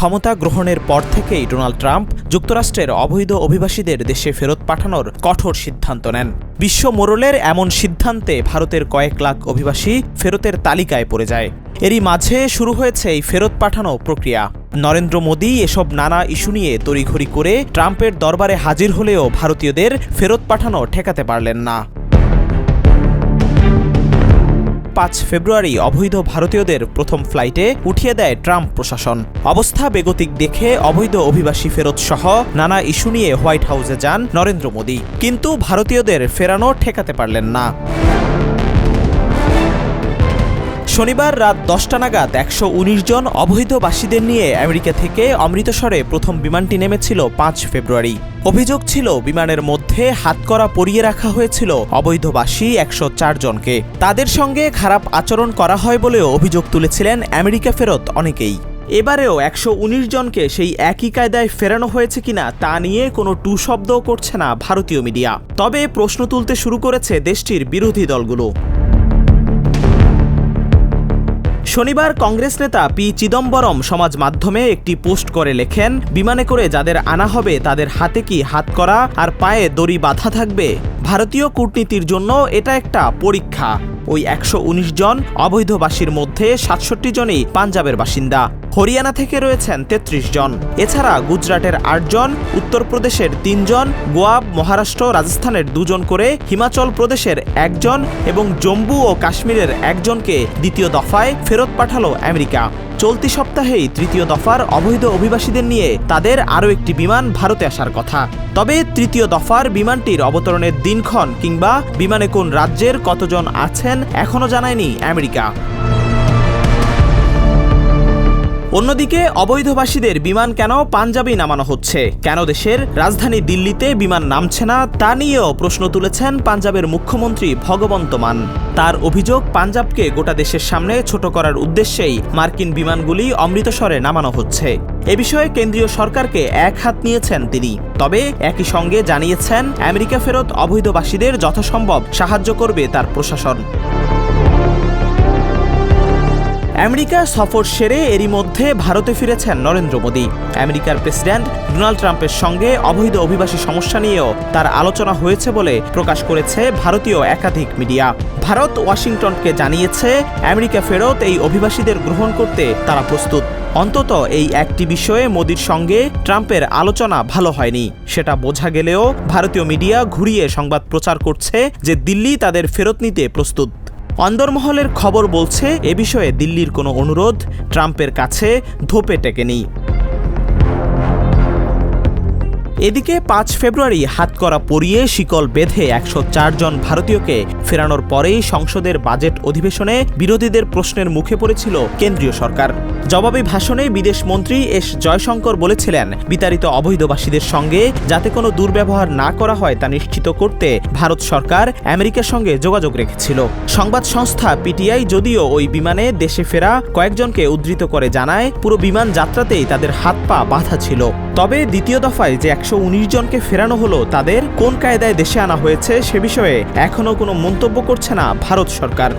ক্ষমতা গ্রহণের পর থেকেই ডোনাল্ড ট্রাম্প যুক্তরাষ্ট্রের অবৈধ অভিবাসীদের দেশে ফেরত পাঠানোর কঠোর সিদ্ধান্ত নেন। বিশ্ব মোড়লের এমন সিদ্ধান্তে ভারতের কয়েক লাখ অভিবাসী ফেরতের তালিকায় পড়ে যায়। এরই মাঝে শুরু হয়েছে এই ফেরত পাঠানো প্রক্রিয়া। নরেন্দ্র মোদী এসব নানা ইস্যু নিয়ে তড়িঘড়ি করে ট্রাম্পের দরবারে হাজির হলেও ভারতীয়দের ফেরত পাঠানো ঠেকাতে পারলেন না। 5 ফেব্রুয়ারি অবৈধ ভারতীয়দের প্রথম ফ্লাইটে উঠিয়ে দেয় ট্রাম্প প্রশাসন। অবস্থা বেগতিক দেখে অবৈধ অভিবাসী ফেরত সহ নানা ইস্যু নিয়ে হোয়াইট হাউসে যান নরেন্দ্র মোদী, কিন্তু ভারতীয়দের ফেরানো ঠেকাতে পারলেন না। শনিবার রাত 10টা নাগাদ 119 জন অবৈধবাসীদের নিয়ে আমেরিকা থেকে অমৃতসরে প্রথম বিমানটি নেমেছিল 5 ফেব্রুয়ারি। অভিযোগ ছিল বিমানের মধ্যে হাতকড়া পরিয়ে রাখা হয়েছিল অবৈধবাসী 104 জনকে। তাদের সঙ্গে খারাপ আচরণ করা হয় বলেও অভিযোগ তুলেছিলেন আমেরিকা ফেরত অনেকেই। এবারেও 119 জনকে সেই একই কায়দায় ফেরানো হয়েছে কিনা তা নিয়ে কোনো টু শব্দও করছে না ভারতীয় মিডিয়া। তবে প্রশ্ন তুলতে শুরু করেছে দেশটির বিরোধী দলগুলো। শনিবার কংগ্রেস নেতা পি চিদম্বরম সমাজ মাধ্যমে একটি পোস্ট করে লেখেন, বিমানে করে যাদের আনা হবে তাদের হাতে কি হাতকড়া আর পায়ে দড়ি বাঁধা থাকবে? ভারতীয় কূটনীতির জন্য এটা একটা পরীক্ষা। ওই 119 জন অবৈধবাসীর মধ্যে 67 জনই পাঞ্জাবের বাসিন্দা। হরিয়ানা থেকে রয়েছেন 33 জন। এছাড়া গুজরাটের 8 জন, উত্তরপ্রদেশের 3 জন, গোয়া, মহারাষ্ট্র, রাজস্থানের 2 জন করে, হিমাচল প্রদেশের 1 জন এবং জম্মু ও কাশ্মীরের 1 জনকে দ্বিতীয় দফায় ফেরত পাঠালো আমেরিকা। চলতি সপ্তাহেই তৃতীয় দফার অবৈধ অভিবাসীদের নিয়ে তাদের আরও একটি বিমান ভারতে আসার কথা। তবে তৃতীয় দফার বিমানটির অবতরণের দিনক্ষণ কিংবা বিমানে কোন রাজ্যের কতজন আছেন এখনও জানায়নি আমেরিকা। অন্যদিকে অবৈধবাসীদের বিমান কেন পাঞ্জাবে নামানো হচ্ছে, কেন দেশের রাজধানী দিল্লিতে বিমান নামছে না তা নিয়েও প্রশ্ন তুলেছেন পাঞ্জাবের মুখ্যমন্ত্রী ভগবন্ত মান। তার অভিযোগ, পাঞ্জাবকে গোটা দেশের সামনে ছোট করার উদ্দেশ্যেই মার্কিন বিমানগুলি অমৃতসরে নামানো হচ্ছে। এ বিষয়ে কেন্দ্রীয় সরকারকে এক হাত নিয়েছেন তিনি। তবে একই সঙ্গে জানিয়েছেন আমেরিকা ফেরত অবৈধবাসীদের যথাসম্ভব সাহায্য করবে তার প্রশাসন। আমেরিকা সফর সেরে এরই মধ্যে ভারতে ফিরেছেন নরেন্দ্র মোদী। আমেরিকার প্রেসিডেন্ট ডোনাল্ড ট্রাম্পের সঙ্গে অবৈধ অভিবাসী সমস্যা নিয়েও তার আলোচনা হয়েছে বলে প্রকাশ করেছে ভারতীয় একাধিক মিডিয়া। ভারত ওয়াশিংটনকে জানিয়েছে আমেরিকা ফেরত এই অভিবাসীদের গ্রহণ করতে তারা প্রস্তুত। অন্তত এই একটি বিষয়ে মোদির সঙ্গে ট্রাম্পের আলোচনা ভালো হয়নি, সেটা বোঝা গেলেও ভারতীয় মিডিয়া ঘুরিয়ে সংবাদ প্রচার করছে যে দিল্লি তাদের ফেরত নিতে প্রস্তুত। অন্দরমহলের খবর বলছে এ বিষয়ে দিল্লির কোনো অনুরোধ ট্রাম্পের কাছে ধোপে টেকেনি। এদিকে 5 ফেব্রুয়ারি হাতকড়া পরিয়ে শিকল বেঁধে 104 জন ভারতীয়কে ফেরানোর পরেই সংসদের বাজেট অধিবেশনে বিরোধীদের প্রশ্নের মুখে পড়েছিল কেন্দ্রীয় সরকার। জবাবি ভাষণে বিদেশ মন্ত্রী এস জয়শঙ্কর বলেছিলেন, বিতাড়িত অবৈধবাসীদের সঙ্গে যাতে কোনো দুর্ব্যবহার না করা হয় তা নিশ্চিত করতে ভারত সরকার আমেরিকার সঙ্গে যোগাযোগ রেখেছিল। সংবাদ সংস্থা পিটিআই যদিও ওই বিমানে দেশে ফেরা কয়েকজনকে উদ্ধৃত করে জানায়, পুরো বিমান যাত্রাতেই তাদের হাত পা বাঁধা ছিল। তবে দ্বিতীয় দফায় যে 119 জনকে ফেরানো হলো তাদের কোন কায়দায় দেশে আনা হয়েছে সে বিষয়ে এখনও কোনো মন্তব্য করছে না ভারত সরকার।